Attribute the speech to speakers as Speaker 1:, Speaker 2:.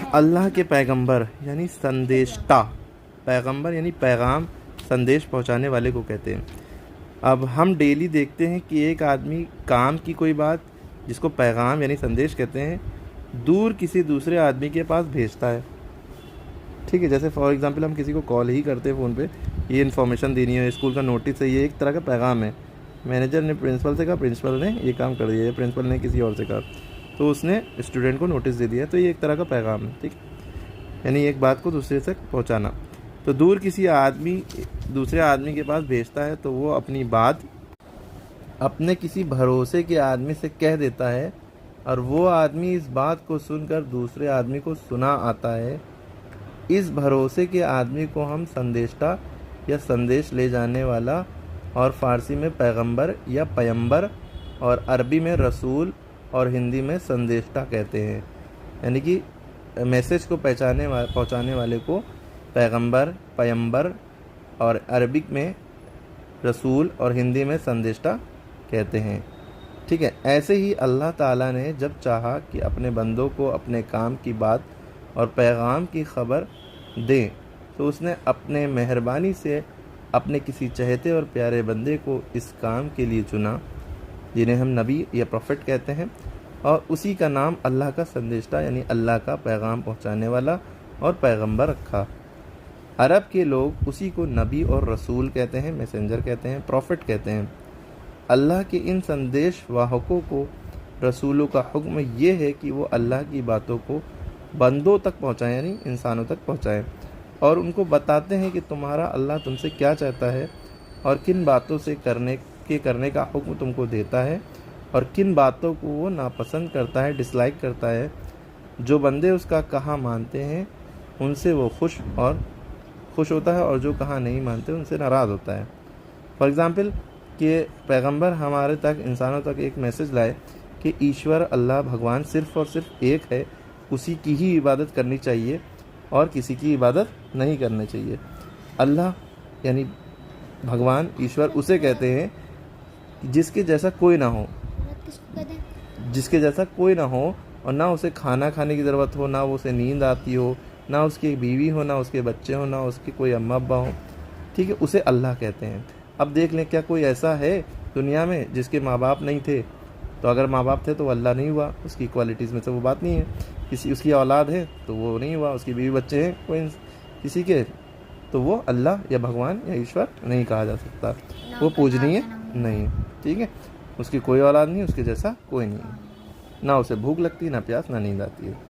Speaker 1: अल्लाह के पैगंबर यानी संदेशता, पैगंबर यानी पैगाम संदेश पहुंचाने वाले को कहते हैं। अब हम डेली देखते हैं कि एक आदमी काम की कोई बात, जिसको पैगाम यानी संदेश कहते हैं, दूर किसी दूसरे आदमी के पास भेजता है। ठीक है, जैसे फॉर एग्जांपल हम किसी को कॉल ही करते हैं फ़ोन पे, ये इन्फॉर्मेशन देनी है, स्कूल का नोटिस है, ये एक तरह का पैगाम है। मैनेजर ने प्रिंसिपल से कहा, प्रिंसिपल ने ये काम कर दिया, या प्रिंसिपल ने किसी और से कहा, तो उसने स्टूडेंट को नोटिस दे दिया, तो ये एक तरह का पैगाम है। ठीक, यानी एक बात को दूसरे तक पहुंचाना। तो दूर किसी आदमी दूसरे आदमी के पास भेजता है तो वो अपनी बात अपने किसी भरोसे के आदमी से कह देता है, और वो आदमी इस बात को सुनकर दूसरे आदमी को सुना आता है। इस भरोसे के आदमी को हम संदेशता या संदेश ले जाने वाला, और फ़ारसी में पैगंबर या पयंबर, और अरबी में रसूल, और हिंदी में संदेशता कहते हैं। यानी कि मैसेज को पहुंचाने वाले को पैगंबर, पयंबर, और अरबिक में रसूल, और हिंदी में संदेशता कहते हैं। ठीक है, ऐसे ही अल्लाह ताला ने जब चाहा कि अपने बंदों को अपने काम की बात और पैगाम की खबर दें, तो उसने अपने मेहरबानी से अपने किसी चहेते और प्यारे बंदे को इस काम के लिए चुना, जिन्हें हम नबी या प्रोफेट कहते हैं, और उसी का नाम अल्लाह का संदेशता यानी अल्लाह का पैगाम पहुंचाने वाला और पैगंबर रखा। अरब के लोग उसी को नबी और रसूल कहते हैं, मैसेंजर कहते हैं, प्रोफेट कहते हैं। अल्लाह के इन संदेश वाहकों को रसूलों का हुक्म ये है कि वो अल्लाह की बातों को बंदों तक पहुँचाएँ, यानी इंसानों तक पहुँचाएँ, और उनको बताते हैं कि तुम्हारा अल्लाह तुमसे क्या चाहता है, और किन बातों से करने का हुक्म तुमको देता है, और किन बातों को वो नापसंद करता है, डिसलाइक करता है। जो बंदे उसका कहा मानते हैं उनसे वो खुश होता है, और जो कहा नहीं मानते उनसे नाराज़ होता है। फॉर एग्ज़ाम्पल कि पैगंबर हमारे तक, इंसानों तक एक मैसेज लाए कि ईश्वर अल्लाह भगवान सिर्फ़ और सिर्फ एक है, उसी की ही इबादत करनी चाहिए और किसी की इबादत नहीं करनी चाहिए। अल्लाह यानी भगवान, ईश्वर उसे कहते हैं जिसके जैसा कोई ना हो, जिसके जैसा कोई ना हो, और ना उसे खाना खाने की ज़रूरत हो, ना उसे नींद आती हो, ना उसकी एक बीवी हो, ना उसके बच्चे हो, ना उसके कोई अम्मा अब्बा हो। ठीक है, उसे अल्लाह कहते हैं। अब देख लें, क्या कोई ऐसा है दुनिया में जिसके माँ बाप नहीं थे? तो अगर माँ बाप थे तो अल्लाह नहीं हुआ, उसकी क्वालिटीज़ में से वो बात नहीं है। उसकी औलाद है तो वो नहीं हुआ, उसकी बीवी बच्चे हैं कोई किसी के, तो वो अल्लाह या भगवान या ईश्वर नहीं कहा जा सकता, वो पूजनीय नहीं। ठीक है, उसकी कोई औलाद नहीं, उसके जैसा कोई नहीं, ना उसे भूख लगती, ना प्यास, ना नींद आती है।